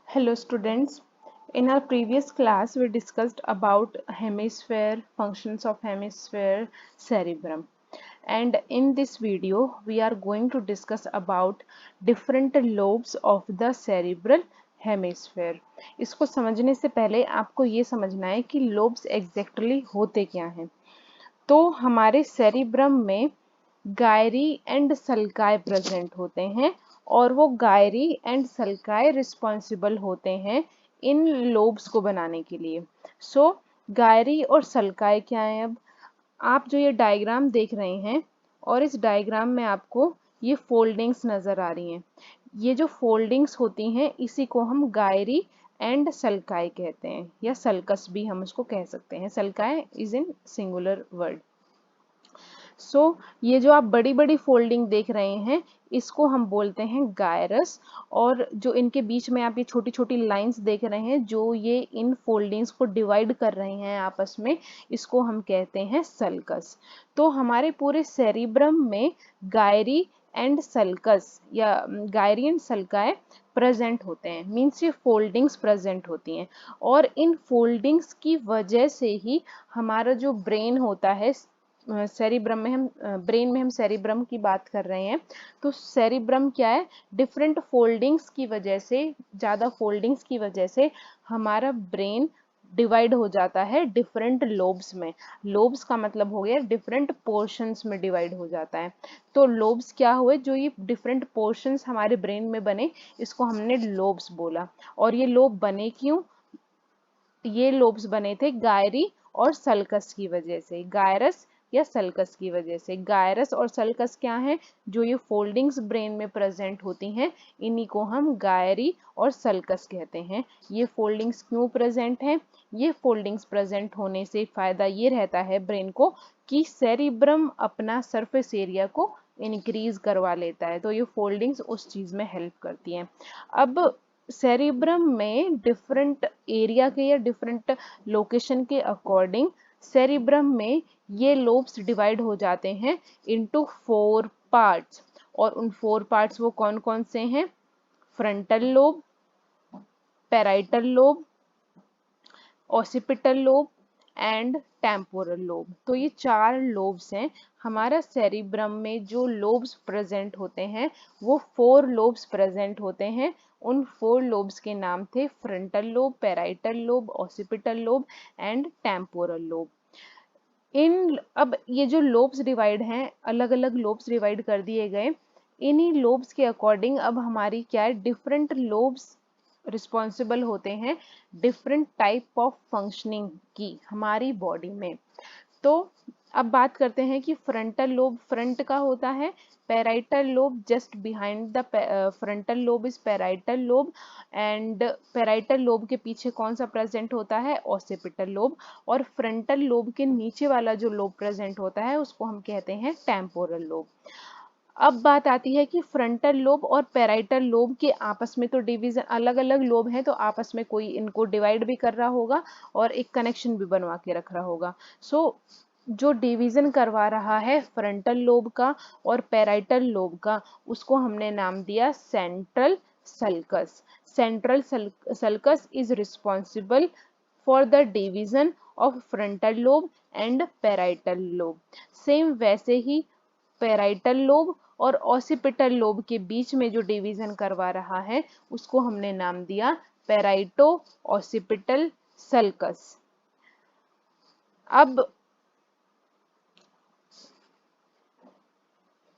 Hello students. In our previous class we discussed about hemisphere, functions of hemisphere, cerebrum. And in this video we are going to discuss about different lobes of the cerebral hemisphere. इसको समझने से पहले आपको ये समझना है कि lobes exactly होते क्या हैं। तो हमारे सेरिब्रम में गायरी एंड सल्काई प्रेजेंट होते हैं और वो गायरी एंड सल्काई रिस्पॉन्सिबल होते हैं इन लोब्स को बनाने के लिए। सो गायरी और सल्काई क्या है? अब आप जो ये डायग्राम देख रहे हैं और इस डायग्राम में आपको ये फोल्डिंग्स नजर आ रही हैं। ये जो फोल्डिंग्स होती हैं इसी को हम गायरी एंड सल्काई कहते हैं या सल्कस भी हम उसको कह सकते हैं। Sulci is in singular word. ये जो आप बड़ी बड़ी फोल्डिंग देख रहे हैं इसको हम बोलते हैं गायरस, और जो इनके बीच में आप ये छोटी छोटी लाइंस देख रहे हैं जो ये इन फोल्डिंग्स को डिवाइड कर रहे हैं आपस में, इसको हम कहते हैं सल्कस। तो हमारे पूरे सेरिब्रम में गायरी एंड सल्कस या गायरी एंड सल्काए प्रेजेंट होते हैं, मीन्स ये फोल्डिंग्स प्रेजेंट होती हैं। और इन फोल्डिंग्स की वजह से ही हमारा जो ब्रेन होता है, सेरिब्रम में हम ब्रेन में हम सेरिब्रम की बात कर रहे हैं, तो सेरिब्रम क्या है? डिफरेंट फोल्डिंग्स की वजह से, ज़्यादा फोल्डिंग्स की वजह से हमारा ब्रेन डिवाइड हो जाता है डिफरेंट लोब्स में। लोब्स का मतलब हो गया डिफरेंट पोर्शंस में डिवाइड हो जाता है। तो लोब्स क्या हुए? जो ये डिफरेंट पोर्शंस हमारे ब्रेन में बने इसको हमने लोब्स बोला। और ये लोब बने क्यों? ये लोब्स बने थे गायरी और सल्कस की वजह से, गायरस या सल्कस की वजह से। गायरस और सल्कस क्या है? जो ये फोल्डिंग्स ब्रेन में प्रेजेंट होती हैं इन्हीं को हम गायरी और सल्कस कहते हैं। ये फोल्डिंग्स क्यों प्रेजेंट हैं? ये फोल्डिंग्स प्रेजेंट होने से फायदा ये रहता है ब्रेन को कि सेरिब्रम अपना सरफेस एरिया को इंक्रीज करवा लेता है, तो ये फोल्डिंग्स उस चीज में हेल्प करती हैं। अब सेरिब्रम में डिफरेंट एरिया के या डिफरेंट लोकेशन के अकॉर्डिंग सेरिब्रम में ये लोब्स डिवाइड हो जाते हैं इनटू 4 पार्ट्स। और उन 4 पार्ट्स वो कौन कौन से हैं? Frontal lobe, parietal lobe, occipital lobe and temporal lobe. तो ये 4 लोब्स हैं। हमारा सेरिब्रम में जो लोब्स प्रेजेंट होते हैं वो 4 लोब्स प्रेजेंट होते हैं। उन 4 लोब्स के नाम थे frontal lobe, parietal lobe, occipital lobe and temporal lobe. अब ये जो लोब्स डिवाइड हैं, अलग अलग लोब्स डिवाइड कर दिए गए। इन्हीं लोब्स के अकॉर्डिंग अब हमारी क्या है? डिफरेंट लोब्स रिस्पॉन्सिबल होते हैं डिफरेंट टाइप ऑफ फंक्शनिंग की हमारी बॉडी में। तो अब बात करते हैं कि फ्रंटल लोब फ्रंट का होता है, parietal lobe just behind the frontal lobe is parietal lobe, and parietal lobe के पीछे कौन सा प्रेजेंट होता है? Occipital lobe. और फ्रंटल लोब के नीचे वाला जो लोब प्रेजेंट होता है उसको हम कहते हैं टेम्पोरल लोब। अब बात आती है कि फ्रंटल लोब और पैराइटल लोब के आपस में तो डिवीजन, अलग अलग लोब हैं तो आपस में कोई इनको डिवाइड भी कर रहा होगा और एक कनेक्शन भी बनवा के रख रहा होगा। जो डिवीजन करवा रहा है फ्रंटल लोब का और पैराइटल लोब का, उसको हमने नाम दिया central sulcus. Central sulcus is responsible for the division of frontal lobe and parietal lobe. Same वैसे ही पैराइटल लोब और ऑसिपिटल लोब के बीच में जो डिवीजन करवा रहा है उसको हमने नाम दिया पैराइटो ऑसिपिटल सल्कस। अब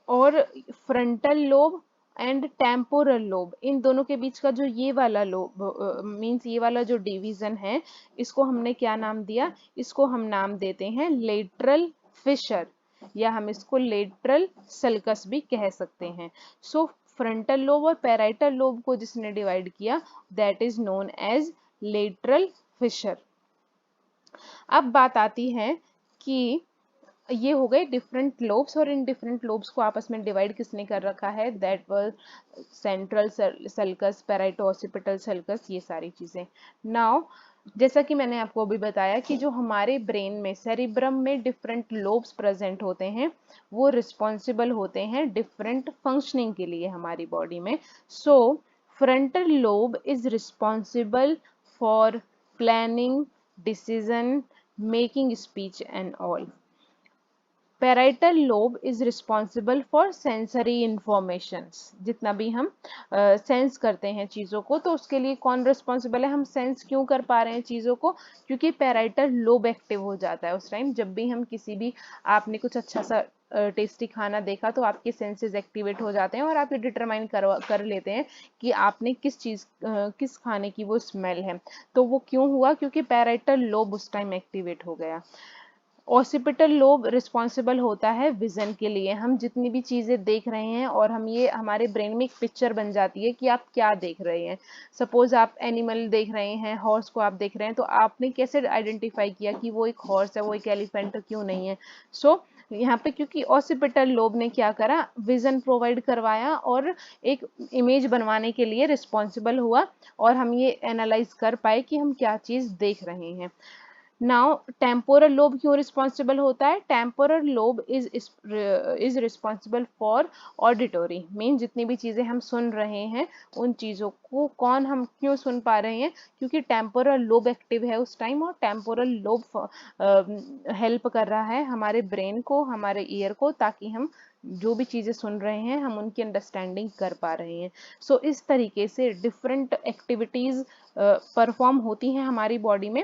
और frontal lobe and temporal lobe, इन दोनों के बीच का जो ये वाला लोब मींस ये वाला जो डिवीजन है इसको हमने क्या नाम दिया? इसको हम नाम देते हैं लेटरल फिशर, या हम इसको लेटरल सल्कस भी कह सकते हैं। फ्रंटल लोब और पैराइटल लोब को जिसने डिवाइड किया that is known as lateral fissure. अब बात आती है कि ये हो गए डिफरेंट लोब्स, और इन डिफरेंट लोब्स को आपस में डिवाइड किसने कर रखा है? That was central sulcus, पैराइटो occipital sulcus, ये सारी चीजें। नाउ जैसा कि मैंने आपको अभी बताया कि जो हमारे ब्रेन में सेरिब्रम में डिफरेंट लोब्स प्रेजेंट होते हैं वो रिस्पॉन्सिबल होते हैं डिफरेंट फंक्शनिंग के लिए हमारी बॉडी में। Frontal lobe is responsible for planning, decision making, speech and all. Parietal lobe is responsible for sensory informations. जितना भी हम सेंस करते हैं चीज़ों को, तो उसके लिए कौन रिस्पॉन्सिबल है? हम सेंस क्यों कर पा रहे हैं चीज़ों को? क्योंकि पैराइटल लोब एक्टिव हो जाता है उस टाइम, जब भी हम किसी भी, आपने कुछ अच्छा सा टेस्टी खाना देखा तो आपके सेंसेस एक्टिवेट हो जाते हैं और आप ये डिटरमाइन कर लेते हैं कि आपने किस चीज़ किस खाने की वो स्मेल है। तो वो क्यों हुआ? क्योंकि पैराइटल लोब उस टाइम एक्टिवेट हो गया। ऑसिपिटल लोब रिस्पॉन्सिबल होता है विजन के लिए। हम जितनी भी चीज़ें देख रहे हैं और हम ये हमारे ब्रेन में एक पिक्चर बन जाती है कि आप क्या देख रहे हैं। सपोज आप एनिमल देख रहे हैं, हॉर्स को आप देख रहे हैं, तो आपने कैसे आइडेंटिफाई किया कि वो एक हॉर्स है, वो एक एलिफेंट क्यों नहीं है? सो यहाँ पे क्योंकि ऑसिपिटल लोब ने क्या करा, विजन प्रोवाइड करवाया और एक इमेज बनवाने के लिए रिस्पॉन्सिबल हुआ, और हम ये एनालाइज कर पाए कि हम क्या चीज़ देख रहे हैं। नाउ टेम्पोरल लोब क्यों रिस्पॉन्सिबल होता है? Temporal lobe is responsible for auditory, mean जितनी भी चीजें हम सुन रहे हैं उन चीजों को कौन, हम क्यों सुन पा रहे हैं? क्योंकि टेम्पोरल लोब एक्टिव है उस टाइम, और टेम्पोरल लोब हेल्प कर रहा है हमारे ब्रेन को, हमारे ईयर को, ताकि हम जो भी चीज़ें सुन रहे हैं हम उनकी अंडरस्टैंडिंग कर पा रहे हैं। सो इस तरीके से डिफरेंट एक्टिविटीज़ परफॉर्म होती हैं हमारी बॉडी में,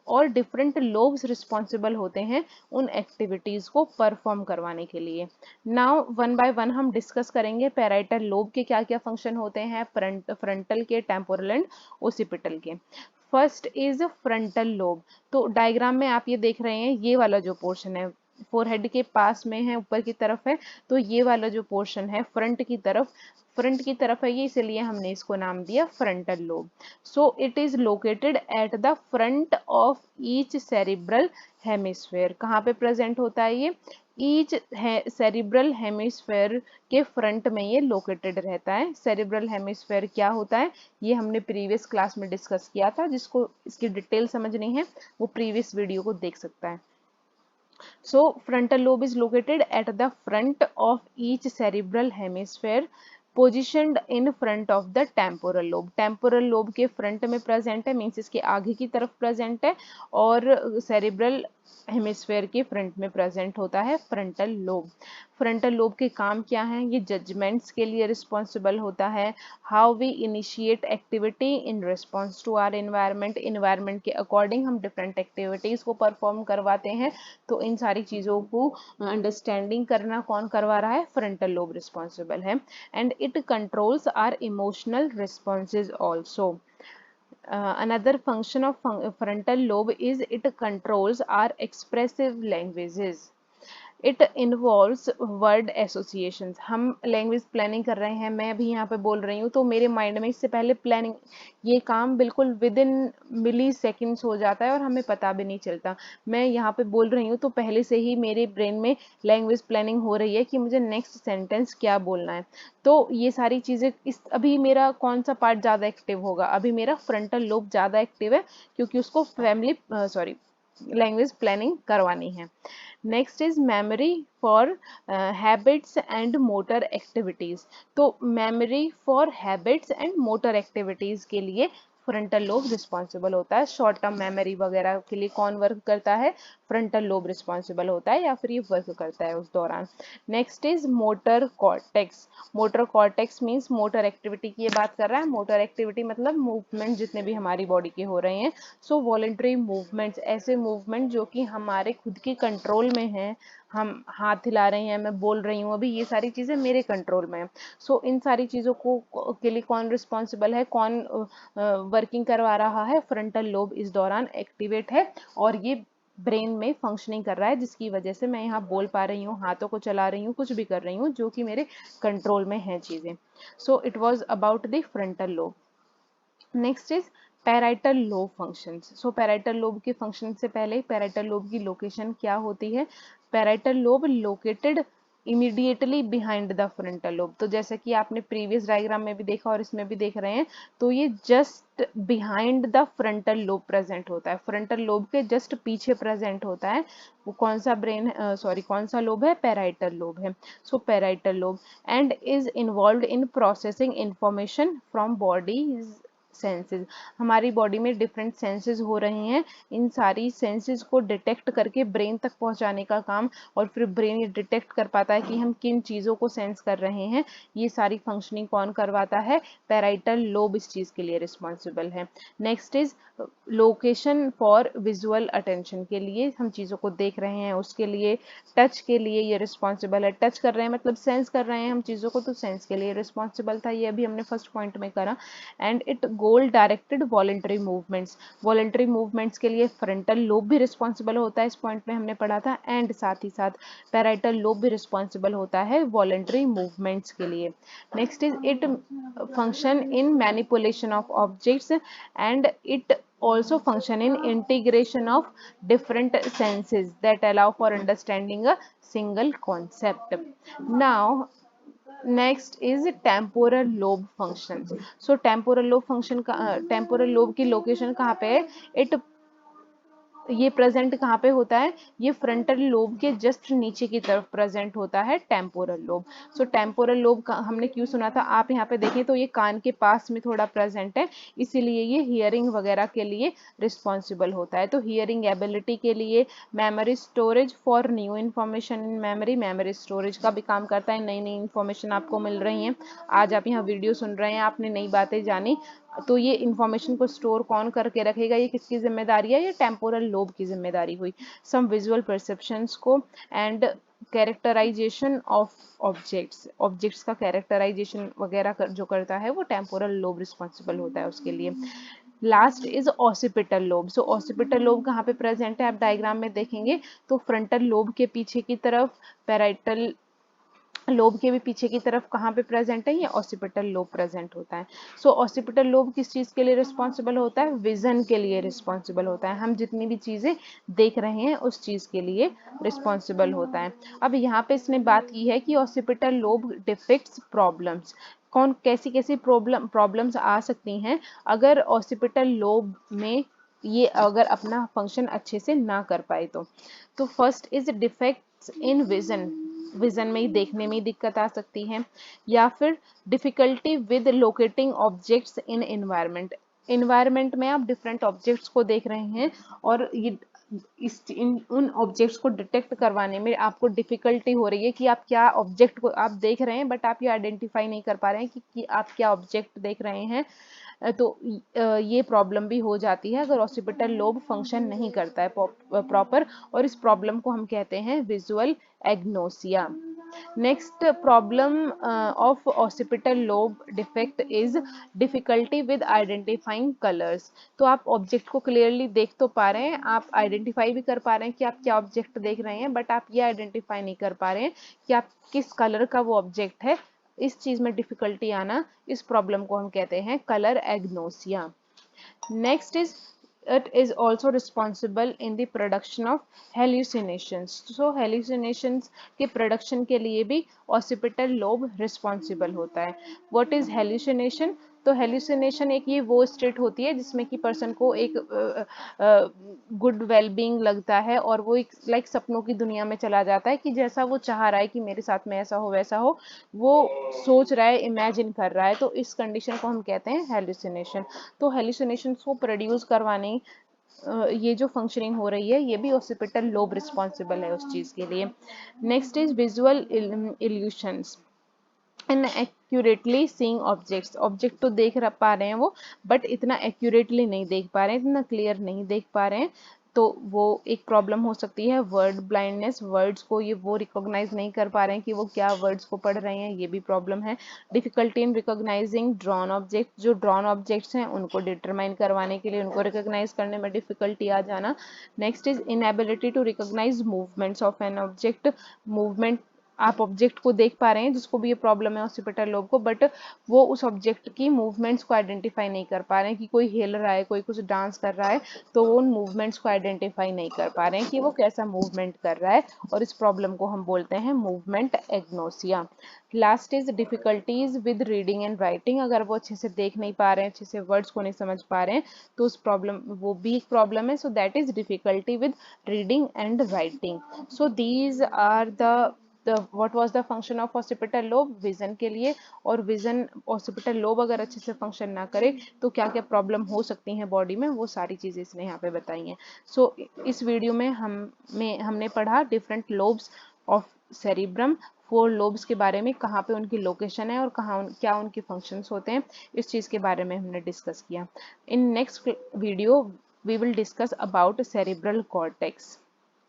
और डिफरेंट लोब्स रिस्पॉन्सिबल होते हैं उन एक्टिविटीज़ को परफॉर्म करवाने के लिए। नाउ वन बाय वन हम डिस्कस करेंगे पैराइटल लोब के क्या क्या फंक्शन होते हैं, फ्रंटल के, टेम्पोरल एंड ओसिपिटल के। First is frontal lobe. तो डायग्राम में आप ये देख रहे हैं, ये वाला जो पोर्शन है फोरहेड के पास में है, ऊपर की तरफ है, तो ये वाला जो पोर्शन है फ्रंट की तरफ है ये, इसलिए हमने इसको नाम दिया frontal lobe. So it is located at the front of each cerebral hemisphere. कहाँ पे प्रेजेंट होता है ये? ईच सेरिब्रल हेमिस्फेयर के फ्रंट में ये लोकेटेड रहता है। सेरिब्रल हेमिस्फेयर क्या होता है ये हमने प्रीवियस क्लास में डिस्कस किया था, जिसको इसकी डिटेल समझनी है वो प्रीवियस वीडियो को देख सकता है। So frontal lobe is located at the front of each cerebral hemisphere, positioned in front of the temporal lobe. Temporal lobe के front में present है, means इसके आगे की तरफ present है, और cerebral हेमिस्फेयर के फ्रंट में प्रेजेंट होता है फ्रंटल लोब। फ्रंटल लोब के काम क्या हैं? ये जजमेंट्स के लिए रिस्पॉन्सिबल होता है, how we initiate activity in response to our environment, environment के अकॉर्डिंग हम डिफरेंट एक्टिविटीज को परफॉर्म करवाते हैं। तो इन सारी चीज़ों को अंडरस्टैंडिंग करना कौन करवा रहा है? फ्रंटल लोब रिस्पॉन्सिबल है। And it controls our emotional responses also. Another function of frontal lobe is it controls our expressive languages. It involves word associations. हम लैंग्वेज प्लानिंग कर रहे हैं, मैं अभी यहाँ पे बोल रही हूँ तो मेरे माइंड में इससे पहले प्लानिंग, ये काम बिल्कुल विद इन मिली सेकेंड्स हो जाता है और हमें पता भी नहीं चलता। मैं यहाँ पे बोल रही हूँ तो पहले से ही मेरे ब्रेन में लैंग्वेज प्लानिंग हो रही है कि मुझे नेक्स्ट सेंटेंस क्या बोलना है। तो ये सारी चीज़ें, इस अभी मेरा कौन सा पार्ट ज़्यादा एक्टिव होगा? अभी मेरा फ्रंटल लोब ज़्यादा एक्टिव है, क्योंकि उसको लैंग्वेज प्लानिंग करवानी है। Next is memory for habits and motor activities. तो memory for habits and motor activities के लिए फ्रंटल लोब रिस्पॉन्सिबल होता है। शॉर्ट टर्म मेमोरी वगैरह के लिए कौन वर्क करता है? फ्रंटल लोब रिस्पॉन्सिबल होता है, या फिर ये वर्क करता है उस दौरान। Next is motor cortex. Motor cortex means motor activity की ये बात कर रहा है। मोटर एक्टिविटी मतलब मूवमेंट जितने भी हमारी बॉडी के हो रहे हैं। सो वॉलेंटरी मूवमेंट्स, ऐसे मूवमेंट जो कि हमारे खुद के कंट्रोल में हैं। हम हाथ हिला रहे हैं, मैं बोल रही हूँ अभी, ये सारी चीज़ें मेरे कंट्रोल में है। सो इन सारी चीज़ों को के लिए कौन रिस्पॉन्सिबल है, कौन वर्किंग करवा रहा है? फ्रंटल लोब इस दौरान एक्टिवेट है और ये ब्रेन में फंक्शनिंग कर रहा है, जिसकी वजह से मैं यहाँ बोल पा रही हूँ, हाथों को चला रही हूँ, कुछ भी कर रही हूँ जो कि मेरे कंट्रोल में है चीज़ें। So it was about the frontal lobe. Next is parietal lobe functions. So parietal lobe के फंक्शन से पहले पैराइटल लोब की लोकेशन क्या होती है? Parietal lobe located immediately behind the frontal lobe. तो जैसे कि आपने प्रीवियस डायग्राम में भी देखा और इसमें भी देख रहे हैं, तो ये just behind the frontal lobe present होता है, फ्रंटल लोब के जस्ट पीछे प्रेजेंट होता है। वो कौन सा ब्रेन सॉरी कौन सा लोब है, पैराइटल लोब है। So parietal lobe and is involved in processing information from body senses. हमारी बॉडी में डिफरेंट सेंसेस हो रहे हैं, इन सारी सेंसेस को डिटेक्ट करके ब्रेन तक पहुंचाने का काम, और फिर ब्रेन ये डिटेक्ट कर पाता है कि हम किन चीज़ों को सेंस कर रहे हैं। ये सारी फंक्शनिंग कौन करवाता है, पैराइटल लोब इस चीज़ के लिए रिस्पॉन्सिबल है। Next is location for visual attention, के लिए हम चीज़ों को देख रहे हैं उसके लिए। टच के लिए ये रिस्पॉन्सिबल है, टच कर रहे हैं मतलब सेंस कर रहे हैं हम चीज़ों को, तो सेंस के लिए रिस्पॉन्सिबल था, ये अभी हमने फर्स्ट पॉइंट में करा। And it goal directed voluntary movements, voluntary movements के लिए फ्रंटल लोब भी रिस्पॉन्सिबल होता है, इस पॉइंट में हमने पढ़ा था। एंड साथ ही साथ पैराइटल लोब भी रिस्पॉन्सिबल होता है वॉलेंटरी मूवमेंट्स के लिए। Next is it function in manipulation of objects and it also function in integration of different senses that allow for understanding a single concept. Now next is temporal lobe function. So temporal lobe function का temporal lobe की location कहाँ पे है, it ये present कहाँ पे होता है, ये फ्रंटल लोब के जस्ट नीचे की तरफ प्रेजेंट होता है टेम्पोरल लोब। सो टेम्पोरल लोब का हमने क्यों सुना था, आप यहाँ पे देखें तो ये कान के पास में थोड़ा प्रेजेंट है, इसीलिए ये हियरिंग वगैरह के लिए रिस्पॉन्सिबल होता है। तो हियरिंग एबिलिटी के लिए, memory storage for new information in memory, memory storage का भी काम करता है, नई नई इन्फॉर्मेशन आपको मिल रही है, आज आप यहाँ वीडियो सुन रहे हैं, आपने नई बातें जानी, तो ये इंफॉर्मेशन को स्टोर कौन करके रखेगा, ये किसकी जिम्मेदारी है, ये टेम्पोरल लोब की जिम्मेदारी हुई। सम विजुअल परसेप्शंस को and characterisation of objects, objects का कैरेक्टराइजेशन वगैरह जो करता है वो टेम्पोरल लोब रिस्पॉन्सिबल होता है उसके लिए। Last is occipital lobe. So occipital lobe कहाँ पे प्रेजेंट है, आप डायग्राम में देखेंगे तो फ्रंटल लोब के पीछे की तरफ, पैराइटल लोब के भी पीछे की तरफ कहाँ पे प्रेजेंट है, ये ऑसिपिटल लोब प्रेजेंट होता है। सो ऑसिपिटल लोब किस चीज के लिए रिस्पॉन्सिबल होता है, विजन के लिए रिस्पॉन्सिबल होता है, हम जितनी भी चीजें देख रहे हैं उस चीज के लिए रिस्पॉन्सिबल होता है। अब यहाँ पे इसने बात की है कि ऑसिपिटल लोब डिफेक्ट्स प्रॉब्लम्स, कौन कैसी कैसी प्रॉब्लम्स आ सकती हैं अगर ऑसिपिटल लोब में ये अगर अपना फंक्शन अच्छे से ना कर पाए तो first is defects in vision, vision में ही देखने में ही दिक्कत आ सकती है, या फिर difficulty with locating objects in environment, environment में आप डिफरेंट ऑब्जेक्ट्स को देख रहे हैं और ये उन ऑब्जेक्ट्स को डिटेक्ट करवाने में आपको डिफिकल्टी हो रही है कि आप क्या ऑब्जेक्ट को आप देख रहे हैं बट आप ये आइडेंटिफाई नहीं कर पा रहे हैं कि आप क्या ऑब्जेक्ट देख रहे हैं। तो ये प्रॉब्लम भी हो जाती है अगर ऑसिपिटल लोब फंक्शन नहीं करता है प्रॉपर, और इस प्रॉब्लम को हम कहते हैं visual agnosia. Next problem of occipital lobe defect is difficulty with identifying colours. तो आप ऑब्जेक्ट को क्लियरली देख तो पा रहे हैं, आप आइडेंटिफाई भी कर पा रहे हैं कि आप क्या ऑब्जेक्ट देख रहे हैं, बट आप ये आइडेंटिफाई नहीं कर पा रहे हैं कि आप किस कलर का वो ऑब्जेक्ट है। इस चीज में डिफिकल्टी आना, इस प्रॉब्लम को हम कहते हैं colour agnosia. Next is it is also responsible in the production of hallucinations. So hallucinations के production के लिए भी occipital lobe responsible होता है। What is hallucination? तो हेल्यूसिनेशन एक ये वो स्टेट होती है जिसमें कि पर्सन को एक गुड वेलबींग लगता है और वो एक लाइक सपनों की दुनिया में चला जाता है कि जैसा वो चाह रहा है कि मेरे साथ में ऐसा हो वैसा हो, वो सोच रहा है, इमेजिन कर रहा है, तो इस कंडीशन को हम कहते हैं हेल्यूसिनेशन। तो हेल्यूसिनेशन को प्रोड्यूस करवाने ये जो फंक्शनिंग हो रही है ये भी ऑसिपिटल लोब रिस्पॉन्सिबल है उस चीज के लिए। Next is visual illusions in accurately seeing objects, object तो देख पा रहे हैं वो बट इतना एक्यूरेटली नहीं देख पा रहे हैं, इतना क्लियर नहीं देख पा रहे हैं, तो वो एक प्रॉब्लम हो सकती है। वर्ड ब्लाइंडनेस, वर्ड्स को ये वो रिकॉग्नाइज नहीं कर पा रहे हैं कि वो क्या वर्ड्स को पढ़ रहे हैं, ये भी प्रॉब्लम है। Difficulty in recognising drawn object, जो ड्रॉन ऑब्जेक्ट्स हैं उनको डिटरमाइन करवाने के लिए उनको रिकॉग्नाइज करने में डिफिकल्टी आ जाना। Next is inability to recognise movements of an object, movement आप ऑब्जेक्ट को देख पा रहे हैं जिसको भी ये प्रॉब्लम है ऑक्सीपिटल लोब को, बट वो उस ऑब्जेक्ट की मूवमेंट्स को आइडेंटिफाई नहीं कर पा रहे हैं कि कोई हिल रहा है, कोई कुछ डांस कर रहा है, तो वो उन मूवमेंट्स को आइडेंटिफाई नहीं कर पा रहे हैं कि वो कैसा मूवमेंट कर रहा है, और इस प्रॉब्लम को हम बोलते हैं movement agnosia. Last is difficulties with reading and writing. अगर वो अच्छे से देख नहीं पा रहे हैं, अच्छे से वर्ड्स को नहीं समझ पा रहे हैं, तो उस प्रॉब्लम, वो भी एक प्रॉब्लम है। So that is difficulty with reading and writing. So these are the what was the function of occipital lobe vision के लिए। और विजन, ऑक्सीपिटल लोब अगर अच्छे से फंक्शन ना करे तो क्या क्या प्रॉब्लम हो सकती हैं बॉडी में, वो सारी चीजें इसने यहाँ पे बताई हैं। सो इस वीडियो में हमने पढ़ा different lobes of cerebrum, 4 lobes के बारे में, कहाँ पे उनकी लोकेशन है और क्या उनके फंक्शंस होते हैं, इस चीज के बारे में हमने डिस्कस किया। In next video we will discuss about cerebral cortex,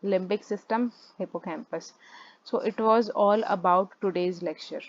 limbic system, hippocampus. So it was all about today's lecture.